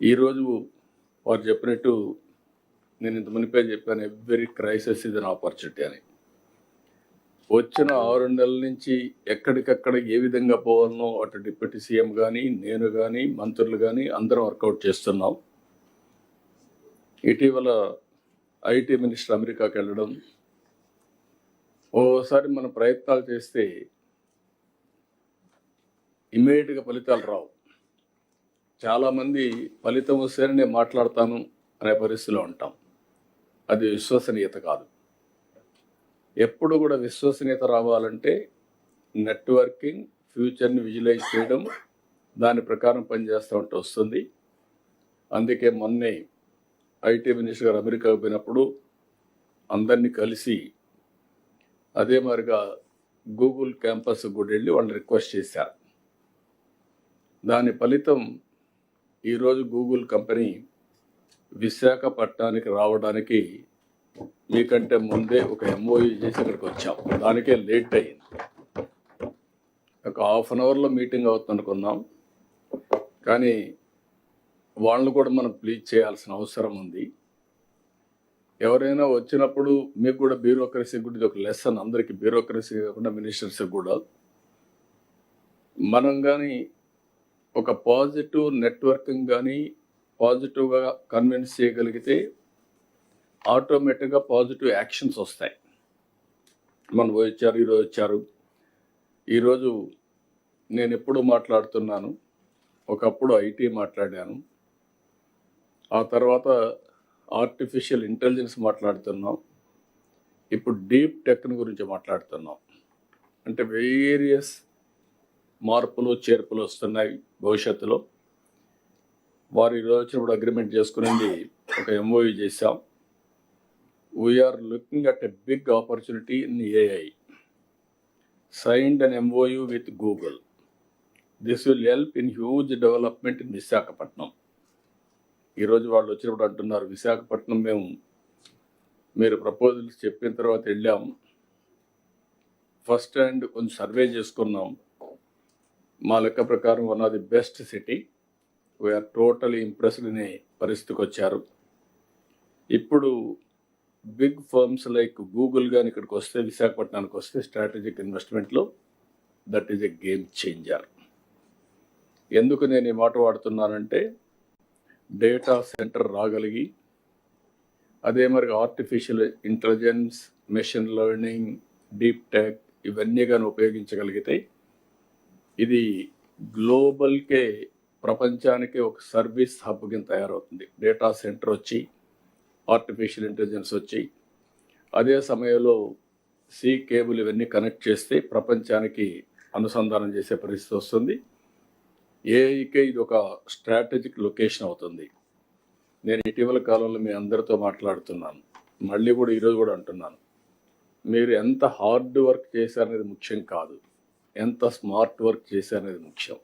ఈరోజు వారు చెప్పినట్టు నేను ఇంత మునిపే చెప్పాను, every crisis is an opportunity అని. వచ్చిన 6 నెలల నుంచి ఎక్కడికక్కడ ఏ విధంగా పోవాలనో అటు డిప్యూటీ సీఎం కానీ, నేను కానీ, మంత్రులు కానీ అందరం వర్కౌట్ చేస్తున్నాం. ఇటీవల ఐటీ మినిస్టర్ అమెరికాకి వెళ్ళడం, ఓసారి మనం ప్రయత్నాలు చేస్తే ఇమ్మీడియట్గా ఫలితాలు రావు. చాలామంది ఫలితం వస్తేనే నేను మాట్లాడతాను అనే పరిస్థితిలో ఉంటాం. అది విశ్వసనీయత కాదు. ఎప్పుడు కూడా విశ్వసనీయత రావాలంటే నెట్వర్కింగ్, ఫ్యూచర్ని విజువలైజ్ చేయడం, దాని ప్రకారం పనిచేస్తూ ఉంటే వస్తుంది. అందుకే మొన్నే ఐటీ మినిస్టర్ గారు అమెరికాకు పోయినప్పుడు అందరినీ కలిసి అదే మరిగా గూగుల్ క్యాంపస్ కూడా వెళ్ళి వాళ్ళని రిక్వెస్ట్ చేశారు. దాని ఫలితం ఈరోజు గూగుల్ కంపెనీ విశాఖపట్నానికి రావడానికి మీకంటే ముందే ఒక ఎంఓయూ చేసి ఇక్కడికి వచ్చాం. దానికే లేట్ అయింది. ఒక హాఫ్ అన్ అవర్లో మీటింగ్ అవుతుంది అనుకున్నాం, కానీ వాళ్ళని కూడా మనం ప్లీజ్ చేయాల్సిన అవసరం ఉంది. ఎవరైనా వచ్చినప్పుడు మీకు కూడా బ్యూరోక్రసీ కూడా ఇది ఒక లెసన్, అందరికీ బ్యూరోక్రసీ కాకుండా మినిస్టర్స్కి కూడా. మనం కానీ ఒక పాజిటివ్ నెట్వర్కింగ్ కానీ పాజిటివ్గా కన్విన్స్ చేయగలిగితే ఆటోమేటిక్గా పాజిటివ్ యాక్షన్స్ వస్తాయి. మనం వచ్చారు, ఈరోజు వచ్చారు. ఈరోజు నేను ఎప్పుడు మాట్లాడుతున్నాను, ఒకప్పుడు ఐటీ మాట్లాడాను, ఆ తర్వాత ఆర్టిఫిషియల్ ఇంటెలిజెన్స్ మాట్లాడుతున్నాం, ఇప్పుడు డీప్ టెక్ గురించి మాట్లాడుతున్నాం. అంటే వేరియస్ మార్పులు చేర్పులు వస్తున్నాయి భవిష్యత్తులో. వారు ఈరోజు వచ్చినప్పుడు అగ్రిమెంట్ చేసుకునేది ఒక ఎంఓయూ చేశాం. We're looking at a big opportunity in AI. Signed an MOU with Google. This will help in huge development in Visakhapatnam. ఈరోజు వాళ్ళు వచ్చినప్పుడు అంటున్నారు, విశాఖపట్నం మీరు ప్రపోజల్స్ చెప్పిన తర్వాత వెళ్ళాం, ఫస్ట్ హ్యాండ్ కొంచెం సర్వే చేసుకున్నాం. మా లెక్క ప్రకారం one of the best city, we're totally impressed అనే పరిస్థితికి వచ్చారు. ఇప్పుడు బిగ్ ఫర్మ్స్ లైక్ గూగుల్ కానీ ఇక్కడికి వస్తే, విశాఖపట్నానికి వస్తే స్ట్రాటజిక్ ఇన్వెస్ట్మెంట్లో that is a game changer. ఎందుకు నేను ఈ మాట వాడుతున్నానంటే, డేటా సెంటర్ రాగలిగి అదే మరి artificial intelligence, machine learning, deep tech ఇవన్నీ కానీ ఉపయోగించగలిగితే ఇది గ్లోబల్కే, ప్రపంచానికి ఒక సర్వీస్ హబ్ కింద తయారవుతుంది. డేటా సెంటర్ వచ్చి, ఆర్టిఫిషియల్ ఇంటెలిజెన్స్ వచ్చి, అదే సమయంలో సీ కేబుల్ ఇవన్నీ కనెక్ట్ చేస్తే ప్రపంచానికి అనుసంధానం చేసే పరిస్థితి వస్తుంది. ఏఐకే ఇది ఒక స్ట్రాటజిక్ లొకేషన్ అవుతుంది. నేను ఇటీవల కాలంలో మీ అందరితో మాట్లాడుతున్నాను, మళ్ళీ కూడా ఈరోజు కూడా అంటున్నాను, మీరు ఎంత హార్డ్ వర్క్ చేశారనేది ముఖ్యం కాదు, ఎంత స్మార్ట్ వర్క్ చేశారనేది ముఖ్యం.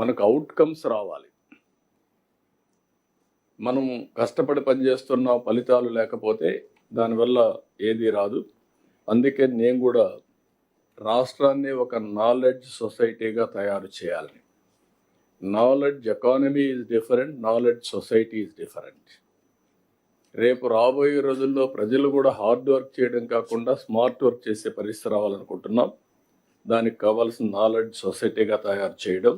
మనకు అవుట్కమ్స్ రావాలి. మనం కష్టపడి పనిచేస్తున్న ఫలితాలు లేకపోతే దానివల్ల ఏది రాదు. అందుకే నేను కూడా రాష్ట్రాన్ని ఒక నాలెడ్జ్ సొసైటీగా తయారు చేయాలని. Knowledge economy is different, knowledge society is different. రేపు రాబోయే రోజుల్లో ప్రజలు కూడా హార్డ్ వర్క్ చేయడం కాకుండా స్మార్ట్ వర్క్ చేసే పరిస్థితి రావాలనుకుంటున్నాం. దానికి కావాల్సిన నాలెడ్జ్ సొసైటీగా తయారు చేయడం,